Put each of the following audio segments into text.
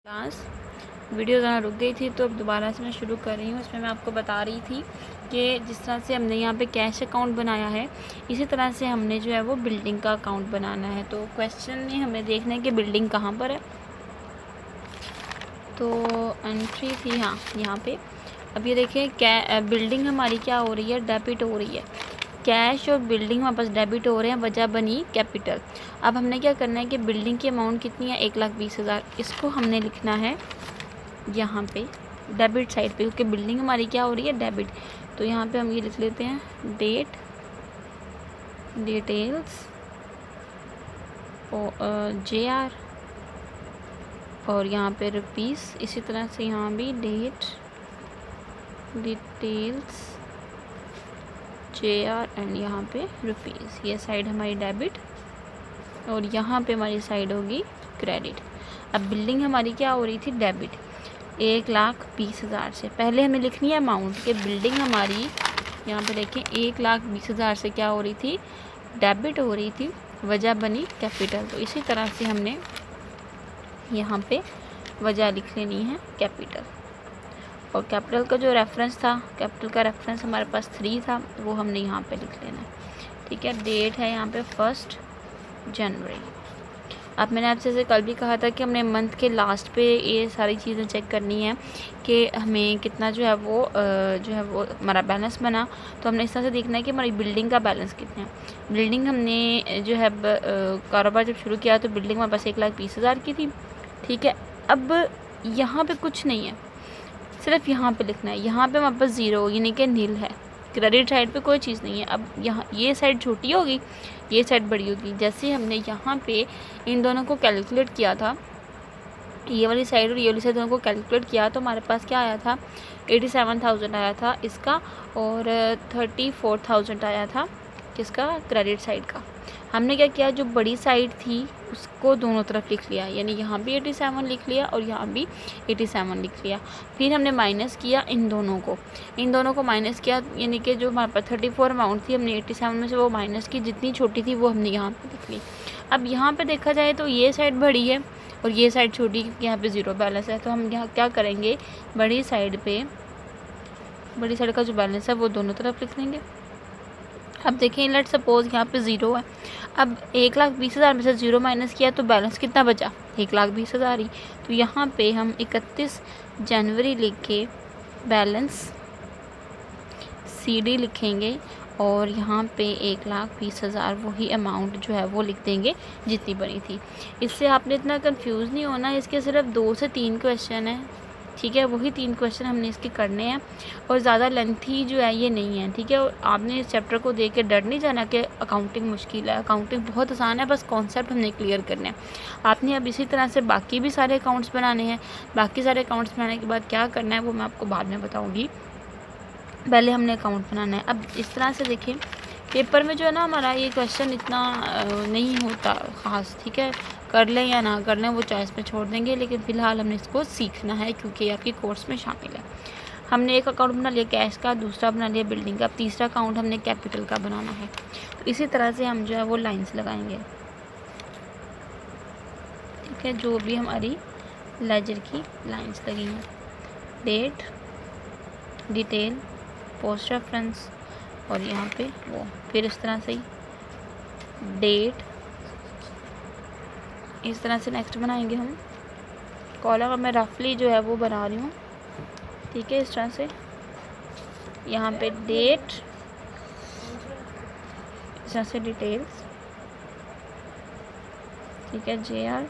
Class video ज़रा रुक गई थी तो अब दोबारा से मैं शुरू कर रही हूँ। इसमें मैं आपको बता रही थी कि जिस तरह से हमने यहाँ पे कैश अकाउंट बनाया है, इसी तरह से हमने जो है वो बिल्डिंग का अकाउंट बनाना है। तो क्वेश्चन में हमें देखना है कि बिल्डिंग कहाँ पर है। तो एंट्री थी हाँ यहाँ पे। अब ये देखिए बिल्डिंग हमारी क्या हो रही है, डेबिट हो रही है। कैश और बिल्डिंग हमारे पास डेबिट हो रहे हैं, वजह बनी कैपिटल। अब हमने क्या करना है कि बिल्डिंग की अमाउंट कितनी है, 1,20,000। इसको हमने लिखना है यहाँ पे डेबिट साइड पे, क्योंकि बिल्डिंग हमारी क्या हो रही है, डेबिट। तो यहाँ पे हम ये लिख लेते हैं डेट, डिटेल्स JR, और यहाँ पे रुपीस। इसी तरह से यहाँ भी डेट, डिटेल्स JR एंड यहाँ पे रुपीस। ये साइड हमारी डेबिट और यहाँ पे हमारी साइड होगी क्रेडिट। अब बिल्डिंग हमारी क्या हो रही थी, डेबिट, 1,20,000 से। पहले हमें लिखनी है अमाउंट कि बिल्डिंग हमारी यहाँ पे देखें 1,20,000 से क्या हो रही थी, डेबिट हो रही थी, वजह बनी कैपिटल। तो इसी तरह से हमने यहाँ पे वजह लिख लेनी है कैपिटल। और कैपिटल का जो रेफरेंस था, कैपिटल का रेफरेंस हमारे पास 3 था, वो हमने यहाँ पे लिख लेना है। ठीक है, डेट है यहाँ पे 1 जनवरी। अब मैंने आपसे जैसे कल भी कहा था कि हमने मंथ के लास्ट पे ये सारी चीज़ें चेक करनी है कि हमें कितना जो है वो हमारा बैलेंस बना। तो हमने इस तरह से देखना है कि हमारी बिल्डिंग का बैलेंस कितना है। बिल्डिंग हमने जो है कारोबार जब शुरू किया तो बिल्डिंग हमारे पास 1,20,000 की थी। ठीक है, अब यहाँ पे कुछ नहीं है, सिर्फ यहाँ पे लिखना है। यहाँ पे हमारे पास 0 यानी कि नील है। क्रेडिट साइड पे कोई चीज़ नहीं है। अब यहाँ ये साइड छोटी होगी, ये साइड बड़ी होगी। जैसे हमने यहाँ पे इन दोनों को कैलकुलेट किया था, ये वाली साइड और ये वाली साइड दोनों को कैलकुलेट किया, तो हमारे पास क्या आया था, 87,000 आया था इसका, और 34,000 आया था किसका, क्रेडिट साइड का। हमने क्या किया, जो बड़ी साइड थी उसको दोनों तरफ लिख लिया, यानी यहाँ भी 87 लिख लिया और यहाँ भी 87 लिख लिया। फिर हमने माइनस किया इन दोनों को माइनस किया, यानी कि जो हमारे पास 34 अमाउंट थी, हमने 87 में से वो माइनस की, जितनी छोटी थी वो हमने यहाँ पे लिख ली। अब यहाँ पे देखा जाए तो ये साइड बड़ी है और ये साइड छोटी, क्योंकि यहाँ पे 0 बैलेंस है। तो हम यहाँ क्या करेंगे, बड़ी साइड का जो बैलेंस है वो दोनों तरफ लिख लेंगे। अब देखें, लेट सपोज यहाँ पे 0 है। अब 1,20,000 में से 0 माइनस किया तो बैलेंस कितना बचा, 1,20,000 ही। तो यहाँ पे हम 31 जनवरी लिख के बैलेंस CD लिखेंगे और यहाँ पे 1,20,000 वही अमाउंट जो है वो लिख देंगे जितनी बनी थी। इससे आपने इतना कंफ्यूज नहीं होना, इसके सिर्फ 2 से 3 क्वेश्चन हैं। ठीक है, वही 3 क्वेश्चन हमने इसके करने हैं और ज़्यादा लेंथी जो है ये नहीं है। ठीक है, और आपने इस चैप्टर को देख के डर नहीं जाना कि अकाउंटिंग मुश्किल है। अकाउंटिंग बहुत आसान है, बस कॉन्सेप्ट हमने क्लियर करने हैं। आपने अब इसी तरह से बाकी भी सारे अकाउंट्स बनाने हैं। बाकी सारे अकाउंट्स बनाने के बाद क्या करना है वो मैं आपको बाद में बताऊँगी, पहले हमने अकाउंट बनाना है। अब इस तरह से देखें, पेपर में जो है ना हमारा ये क्वेश्चन इतना नहीं होता ख़ास। ठीक है, कर लें या ना कर लें वो चॉइस पे छोड़ देंगे, लेकिन फ़िलहाल हमने इसको सीखना है क्योंकि ये आपके कोर्स में शामिल है। हमने एक अकाउंट बना लिया कैश का, दूसरा बना लिया बिल्डिंग का, अब तीसरा अकाउंट हमने कैपिटल का बनाना है। तो इसी तरह से हम जो है वो लाइन्स लगाएंगे। ठीक है, जो भी हमारी लेजर की लाइन्स लगी हैं, डेट, डिटेल, पोस्ट रेफरेंस और यहाँ पे वो, फिर इस तरह से ही डेट, इस तरह से नेक्स्ट बनाएंगे हम कॉलम। मैं रफली जो है वो बना रही हूँ। ठीक है, इस तरह से यहाँ पे डेट, इस तरह से डिटेल्स, ठीक है, JR,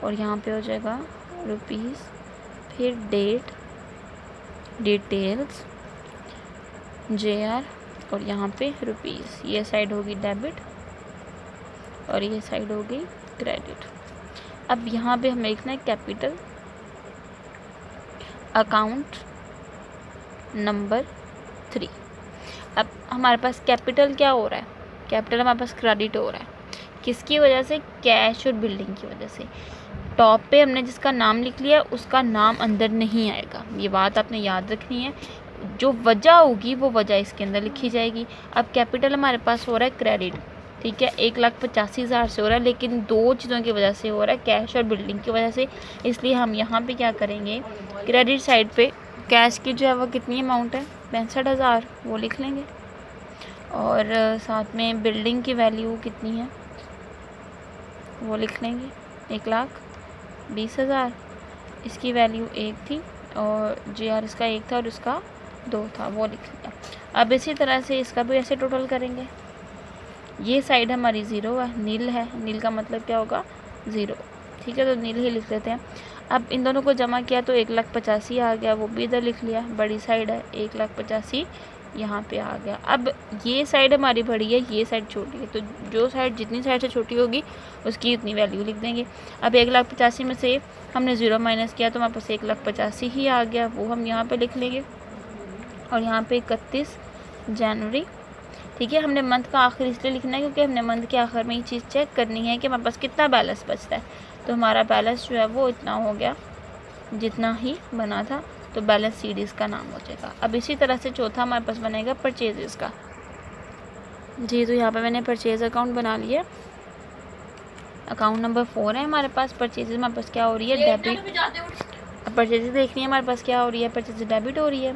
और यहाँ पे हो जाएगा रुपीस, फिर डेट, डिटेल्स, JR और यहाँ पे रुपीस। ये साइड होगी डेबिट और ये साइड होगी क्रेडिट। अब यहाँ पे हमें लिखना है कैपिटल अकाउंट नंबर 3। अब हमारे पास कैपिटल क्या हो रहा है, कैपिटल हमारे पास क्रेडिट हो रहा है, किसकी वजह से, कैश और बिल्डिंग की वजह से। टॉप पे हमने जिसका नाम लिख लिया उसका नाम अंदर नहीं आएगा, ये बात आपने याद रखनी है। जो वजह होगी वो वजह इसके अंदर लिखी जाएगी। अब कैपिटल हमारे पास हो रहा है क्रेडिट। ठीक है, 1,85,000 से हो रहा है, लेकिन 2 चीज़ों की वजह से हो रहा है, कैश और बिल्डिंग की वजह से। इसलिए हम यहाँ पे क्या करेंगे, क्रेडिट साइड पे कैश की जो है वो कितनी अमाउंट है 65,000, वो लिख लेंगे। और साथ में बिल्डिंग की वैल्यू कितनी है वो लिख लेंगे, 1,20,000। इसकी वैल्यू 1 थी और GR इसका 1 था और इसका 2 था, वो लिख लिया। अब इसी तरह से इसका भी ऐसे टोटल करेंगे। ये साइड हमारी 0 है, नील है, नील का मतलब क्या होगा 0, ठीक है, तो नील ही लिख लेते हैं। अब इन दोनों को जमा किया तो 1,85,000 आ गया, वो भी इधर लिख लिया, बड़ी साइड है 1,85,000 यहाँ पे आ गया। अब ये साइड हमारी बड़ी है, ये साइड छोटी है, तो जो साइड जितनी साइड से छोटी होगी उसकी उतनी वैल्यू लिख देंगे। अब 1,85,000 में से हमने 0 माइनस किया तो हमारे पास 1,85,000 ही आ गया, वो हम यहाँ पे लिख लेंगे। और यहाँ पे 31 जनवरी, ठीक है। हमने मंथ का आखिर इसलिए लिखना है क्योंकि हमने मंथ के आखिर में ये चीज़ चेक करनी है कि हमारे पास कितना बैलेंस बचता है। तो हमारा बैलेंस जो है वो इतना हो गया जितना ही बना था, तो बैलेंस सीरीज का नाम हो जाएगा। अब इसी तरह से चौथा हमारे पास बनेगा परचेजेस का। जी, तो यहाँ पे मैंने परचेज अकाउंट बना लिया। अकाउंट नंबर 4 है हमारे पास। परचेजेस हमारे पास क्या हो रही है, डेबिट। अब परचेजेस देखनी है हमारे पास क्या हो रही है, परचेजेस डेबिट हो रही है।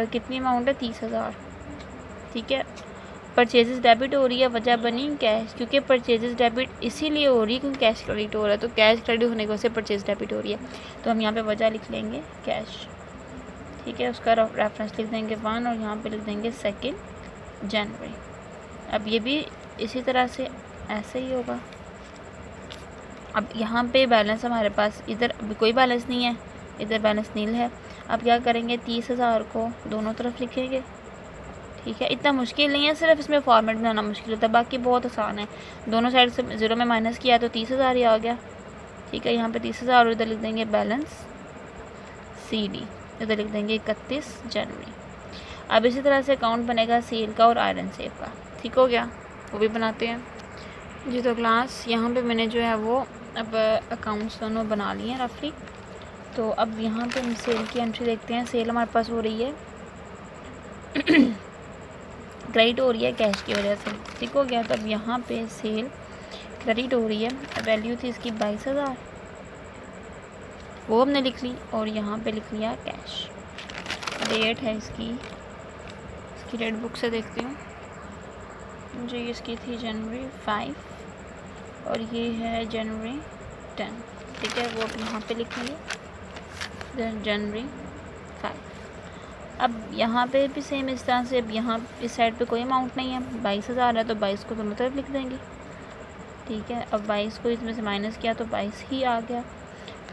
कितनी अमाउंट है 30,000, ठीक है। परचेजेस डेबिट हो रही है, वजह बनी कैश, क्योंकि परचेजेस डेबिट इसीलिए हो रही है क्योंकि कैश क्रेडिट हो रहा है, तो कैश क्रेडिट होने की वजह से परचेज डेबिट हो रही है। तो हम यहाँ पे वजह लिख लेंगे कैश, ठीक है। उसका रेफरेंस लिख देंगे 1 और यहाँ पे लिख देंगे 2 जनवरी। अब ये भी इसी तरह से ऐसे ही होगा। अब यहाँ पे बैलेंस हमारे पास, इधर अभी कोई बैलेंस नहीं है, इधर बैलेंस नील है। अब क्या करेंगे, 30,000 को दोनों तरफ लिखेंगे, ठीक है। इतना मुश्किल नहीं है, सिर्फ इसमें फॉर्मेट बनाना मुश्किल होता है, बाकी बहुत आसान है। दोनों साइड से 0 में माइनस किया तो 30,000 ही आ गया, ठीक है। यहाँ पे 30,000 और इधर लिख देंगे बैलेंस CD, इधर लिख देंगे 31 जनवरी। अब इसी तरह से अकाउंट बनेगा सेल का और आयरन सेफ का, ठीक हो गया, वो भी बनाते हैं। जी, तो क्लास यहाँ पे मैंने जो है वो अब अकाउंट्स दोनों बना लिए हैं रफली। तो अब यहाँ पे हम सेल की एंट्री देखते हैं। सेल हमारे पास हो रही है क्रेडिट हो रही है कैश की वजह से, ठीक हो गया। तब यहाँ पे सेल क्रेडिट हो रही है, वैल्यू थी इसकी 22,000, वो हमने लिख ली और यहाँ पे लिख लिया कैश। डेट है इसकी डेट बुक से देखती हूँ जी, इसकी थी जनवरी 5 और ये है जनवरी 10, ठीक है। वो अब यहाँ पे लिख लिए जनवरी 5। अब यहाँ पे भी सेम इस तरह से, अब यहाँ इस साइड पे कोई अमाउंट नहीं है, 22,000 है तो 22 को दोनों तरफ लिख देंगे, ठीक है। अब 22 को इसमें से माइनस किया तो 22 ही आ गया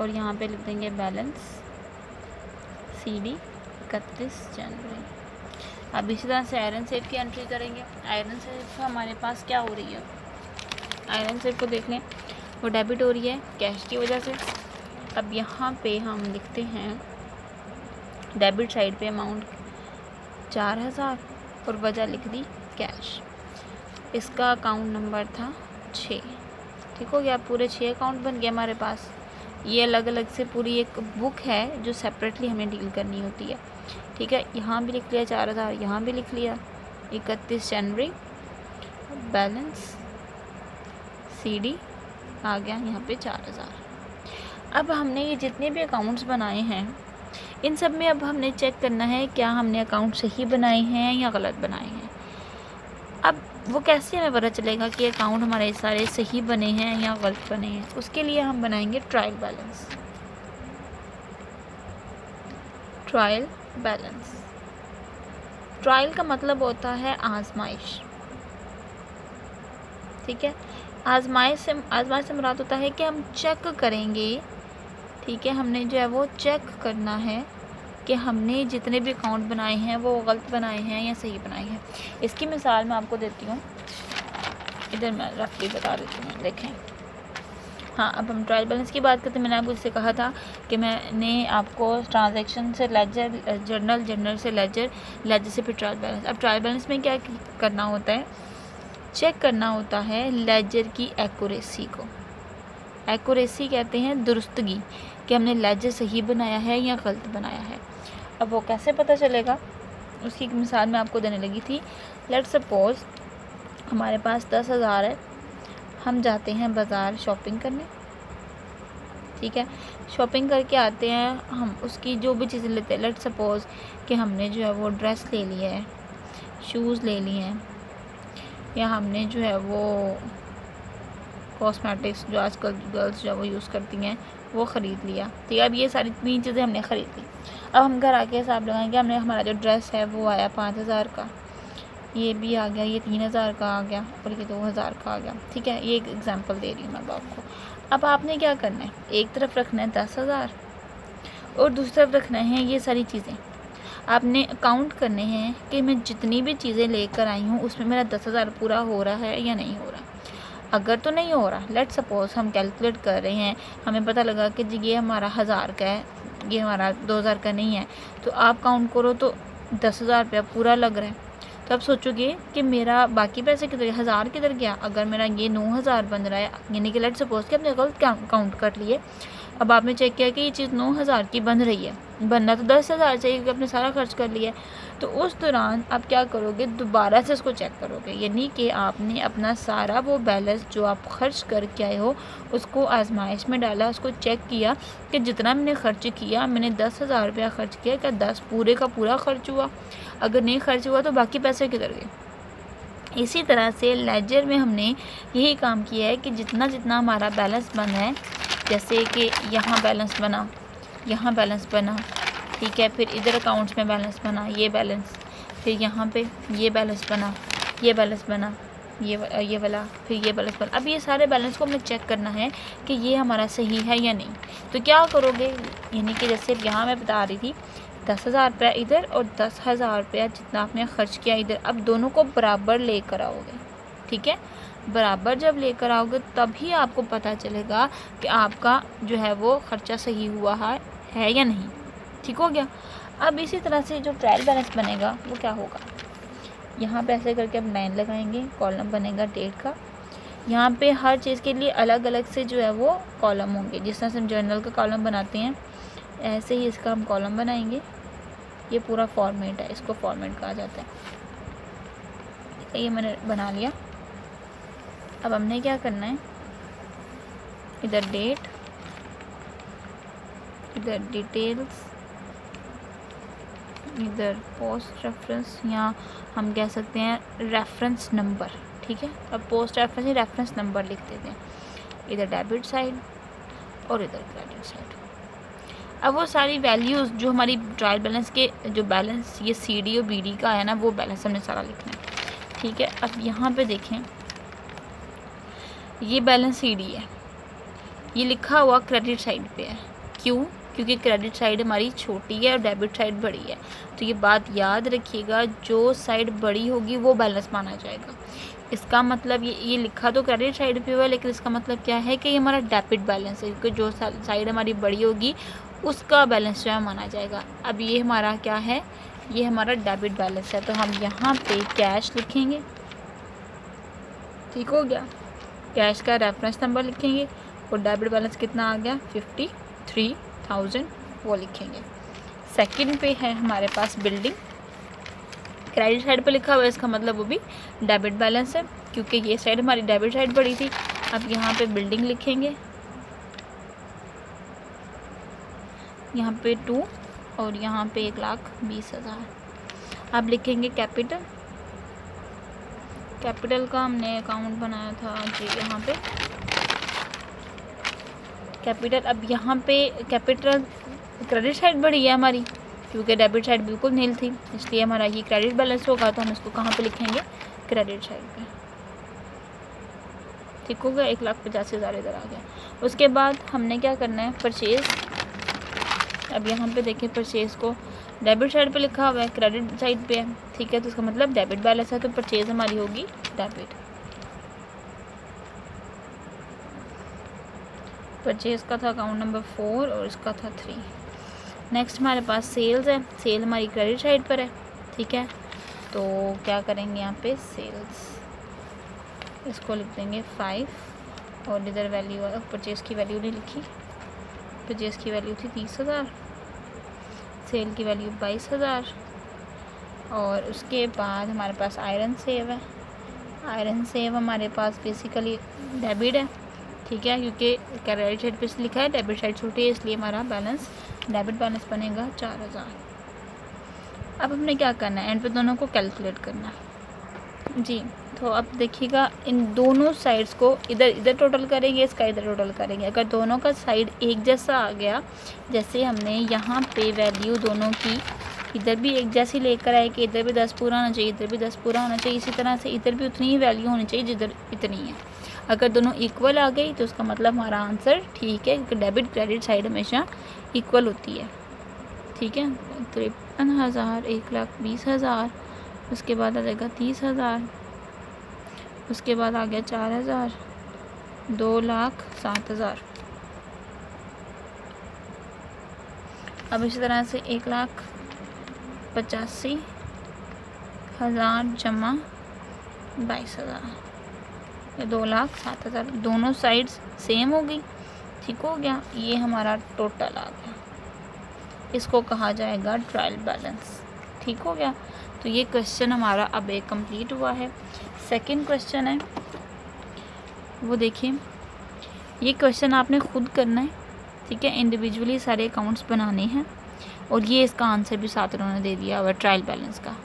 और यहाँ पे लिख देंगे बैलेंस CD 31 जनवरी। अब इसी तरह से आयरन सेफ की एंट्री करेंगे। आयरन सेफ हमारे पास क्या हो रही है, आयरन सेफ को देख लें, वो डेबिट हो रही है कैश की वजह से। अब यहाँ पे हम लिखते हैं डेबिट साइड पे अमाउंट 4,000 और वजह लिख दी कैश। इसका अकाउंट नंबर था 6, ठीक हो गया। पूरे 6 अकाउंट बन गए हमारे पास। ये अलग अलग से पूरी एक बुक है जो सेपरेटली हमें डील करनी होती है, ठीक है। यहाँ भी लिख लिया 4,000, यहाँ भी लिख लिया 31 जनवरी, बैलेंस CD आ गया यहाँ पे 4,000। अब हमने ये जितने भी अकाउंट्स बनाए हैं इन सब में अब हमने चेक करना है क्या हमने अकाउंट सही बनाए हैं या गलत बनाए हैं। अब वो कैसे हमें पता चलेगा कि अकाउंट हमारे सारे सही बने हैं या गलत बने हैं, उसके लिए हम बनाएंगे trial balance. Trial balance, trial का मतलब होता है आजमाइश, ठीक है। आजमाइश से मुराद होता है कि हम चेक करेंगे, ठीक है। हमने जो है वो चेक करना है कि हमने जितने भी अकाउंट बनाए हैं वो गलत बनाए हैं या सही बनाए हैं। इसकी मिसाल मैं आपको देती हूँ, इधर मैं रफली बता देती हूँ, देखें। हाँ, अब हम ट्रायल बैलेंस की बात करते हैं। मैंने आपको इससे कहा था कि मैंने आपको ट्रांजैक्शन से लेजर, जर्नल से लेजर से फिर ट्रायल बैलेंस। अब ट्रायल बैलेंस में क्या करना होता है, चेक करना होता है लेजर की एक्यूरेसी को। एक्यूरेसी कहते हैं दुरुस्तगी, कि हमने लेजर सही बनाया है या गलत बनाया है। अब वो कैसे पता चलेगा, उसकी एक मिसाल मैं आपको देने लगी थी। लेट्स सपोज हमारे पास 10,000 है, हम जाते हैं बाज़ार शॉपिंग करने, ठीक है। शॉपिंग करके आते हैं, हम उसकी जो भी चीज़ें लेते हैं, लेट सपोज़ कि हमने जो है वो ड्रेस ले लिया है, शूज़ ले लिए हैं, या हमने जो है वो कॉस्मेटिक्स जो आजकल गर्ल्स जो है वो यूज़ करती हैं वो ख़रीद लिया, ठीक है। अब ये सारी 3 चीज़ें हमने ख़रीद ली। अब हम घर आके हिसाब लगाएंगे, हमने हमारा जो ड्रेस है वो आया 5,000 का, ये भी आ गया, ये 3,000 का आ गया, और ये 2,000 का आ गया, ठीक है। ये एक एग्जांपल दे रही हूँ मैं आपको। अब आपने क्या करना है, एक तरफ रखना है 10,000 और दूसरी तरफ रखना है ये सारी चीज़ें। आपने काउंट करने हैं कि मैं जितनी भी चीज़ें लेकर आई हूँ उसमें मेरा 10,000 पूरा हो रहा है या नहीं हो रहा। अगर तो नहीं हो रहा, लेट सपोज़ हम कैलकुलेट कर रहे हैं, हमें पता लगा कि जी ये हमारा 1,000 का है, ये हमारा 2,000 का नहीं है, तो आप काउंट करो तो 10,000 रुपया पूरा लग रहा है। तो आप सोचोगे कि मेरा बाकी पैसे किधर, 1,000 किधर गया। अगर मेरा ये 9,000 बन रहा है, यानी कि लेट सपोज़ कि आपने गलत काउंट कर लिए। अब आपने चेक किया कि ये चीज़ 9,000 की बन रही है, बनना तो 10,000 चाहिए क्योंकि आपने सारा खर्च कर लिया है। तो उस दौरान आप क्या करोगे, दोबारा से इसको चेक करोगे, यानी कि आपने अपना सारा वो बैलेंस जो आप खर्च करके आए हो उसको आजमाइश में डाला, उसको चेक किया कि जितना मैंने खर्च किया, मैंने 10,000 रुपया खर्च किया, क्या 10 पूरे का पूरा खर्च हुआ। अगर नहीं खर्च हुआ तो बाकी पैसे किधर गए। इसी तरह से लेजर में हमने यही काम किया है कि जितना जितना हमारा बैलेंस बना है, जैसे कि यहाँ बैलेंस बना, यहाँ बैलेंस बना, ठीक है, फिर इधर अकाउंट्स में बैलेंस बना, ये बैलेंस, फिर यहाँ पे ये बैलेंस बना, ये बैलेंस बना, ये वाला, फिर ये बैलेंस बना। अब ये सारे बैलेंस को हमें चेक करना है कि ये हमारा सही है या नहीं। तो क्या करोगे, यानी कि जैसे यहाँ मैं बता रही थी 10,000 रुपया इधर और 10,000 रुपया जितना आपने खर्च किया इधर, अब दोनों को बराबर लेकर आओगे, ठीक है। बराबर जब लेकर आओगे तभी आपको पता चलेगा कि आपका जो है वो खर्चा सही हुआ है या नहीं, ठीक हो गया। अब इसी तरह से जो ट्रायल बैलेंस बनेगा वो क्या होगा, यहाँ पे ऐसे करके आप 9 लगाएंगे, कॉलम बनेगा डेट का। यहाँ पे हर चीज़ के लिए अलग अलग से जो है वो कॉलम होंगे, जिस तरह से हम जर्नल का कॉलम बनाते हैं ऐसे ही इसका हम कॉलम बनाएंगे। ये पूरा फॉर्मेट है, इसको फॉर्मेट कहा जाता है। ये मैंने बना लिया। अब हमने क्या करना है, इधर डेट, इधर डिटेल्स, इधर पोस्ट रेफरेंस, यहाँ हम कह सकते हैं रेफरेंस नंबर, ठीक है। अब पोस्ट रेफरेंस ही रेफरेंस नंबर लिख देते हैं। इधर डेबिट साइड और इधर क्रेडिट साइड। अब वो सारी वैल्यूज़ जो हमारी ट्रायल बैलेंस के जो बैलेंस ये CD और BD का है ना, वो बैलेंस हमने सारा लिखना है, ठीक है। अब यहाँ पे देखें, ये बैलेंस CD है, ये लिखा हुआ क्रेडिट साइड पे है। क्यों? क्योंकि क्रेडिट साइड हमारी छोटी है और डेबिट साइड बड़ी है। तो ये बात याद रखिएगा, जो साइड बड़ी होगी वो बैलेंस माना जाएगा। इसका मतलब ये लिखा तो क्रेडिट साइड पे हुआ, लेकिन इसका मतलब क्या है कि ये हमारा डेबिट बैलेंस है, क्योंकि जो साइड हमारी बड़ी होगी उसका बैलेंस जो है माना जाएगा। अब ये हमारा क्या है, ये हमारा डेबिट बैलेंस है, तो हम यहाँ पे कैश लिखेंगे, ठीक हो गया। कैश का रेफरेंस नंबर लिखेंगे और डेबिट बैलेंस कितना आ गया 53,000 वो लिखेंगे। सेकंड पे है हमारे पास बिल्डिंग, क्रेडिट साइड पे लिखा हुआ है, इसका मतलब वो भी डेबिट बैलेंस है, क्योंकि ये साइड हमारी डेबिट साइड बड़ी थी। अब यहाँ पे बिल्डिंग लिखेंगे, यहाँ पे 2 और यहाँ पे 1,20,000। अब लिखेंगे कैपिटल, कैपिटल का हमने अकाउंट बनाया था जी यहाँ पे कैपिटल। अब यहाँ पे कैपिटल क्रेडिट साइड बढ़ी है हमारी, क्योंकि डेबिट साइड बिल्कुल नील थी, इसलिए हमारा ये क्रेडिट बैलेंस होगा, तो हम इसको कहाँ पे लिखेंगे, क्रेडिट साइड पे, ठीक हो गया। 1,85,000 इधर आ गया। उसके बाद हमने क्या करना है, परचेज़। अब यहाँ पे देखें, परचेज़ को डेबिट साइड पे लिखा हुआ है, क्रेडिट साइड पे है, ठीक है, तो इसका मतलब डेबिट बैलेंस है, तो परचेज़ हमारी होगी डेबिट। परचेज़ का था अकाउंट नंबर 4 और इसका था 3। नेक्स्ट हमारे पास सेल्स है, सेल हमारी क्रेडिट साइड पर है, ठीक है। तो क्या करेंगे यहाँ पे, सेल्स, इसको लिख देंगे 5 और इधर वैल्यू है, परचेज़ की वैल्यू नहीं लिखी, परचेज़ की वैल्यू थी 30,000, सेल की वैल्यू 22,000। और उसके बाद हमारे पास आयरन सेव है, आयरन सेव हमारे पास बेसिकली डेबिट है, ठीक है, क्योंकि क्रेडिट साइड पे लिखा है, डेबिट साइड छोटी है, इसलिए हमारा बैलेंस डेबिट बैलेंस बनेगा 4000। अब हमने क्या करना है, एंड पे दोनों को कैलकुलेट करना है जी। तो अब देखिएगा, इन दोनों साइड्स को इधर इधर टोटल करेंगे, इसका इधर टोटल करेंगे। अगर दोनों का साइड एक जैसा आ गया, जैसे हमने यहाँ पे वैल्यू दोनों की इधर भी एक जैसी लेकर आए कि इधर भी 10 पूरा होना चाहिए, इधर भी 10 पूरा होना चाहिए, इसी तरह से इधर भी उतनी ही वैल्यू होनी चाहिए जिधर इतनी है। अगर दोनों इक्वल आ गई तो उसका मतलब हमारा आंसर ठीक है, क्योंकि डेबिट क्रेडिट साइड हमेशा इक्वल होती है, ठीक है। 53,000, 1,20,000, उसके बाद आ जाएगा 30,000, उसके बाद आ गया 4,000, 2,07,000। अब इसी तरह से 1,85,000 जमा 22,000, 2,07,000। दोनों साइड्स सेम हो गई, ठीक हो गया। ये हमारा टोटल आ गया, इसको कहा जाएगा ट्रायल बैलेंस, ठीक हो गया। तो ये क्वेश्चन हमारा अब एक कंप्लीट हुआ है। सेकंड क्वेश्चन है, वो देखिए, ये क्वेश्चन आपने खुद करना है, ठीक है। इंडिविजुअली सारे अकाउंट्स बनाने हैं, और ये इसका आंसर भी साथ उन्होंने दे दिया हुआ ट्रायल बैलेंस का,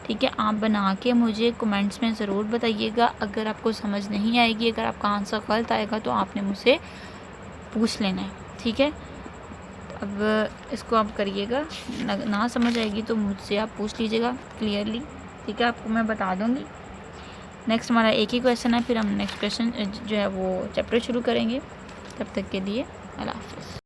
ठीक है। आप बना के मुझे कमेंट्स में ज़रूर बताइएगा। अगर आपको समझ नहीं आएगी, अगर आपका आंसर गलत आएगा तो आपने मुझसे पूछ लेना है, ठीक है। अब इसको आप करिएगा, ना समझ आएगी तो मुझसे आप पूछ लीजिएगा क्लियरली, ठीक है, आपको मैं बता दूँगी। नेक्स्ट हमारा एक ही क्वेश्चन है, फिर हम नेक्स्ट क्वेश्चन जो है वो चैप्टर शुरू करेंगे। तब तक के लिए अल्लाह हाफ़िज़।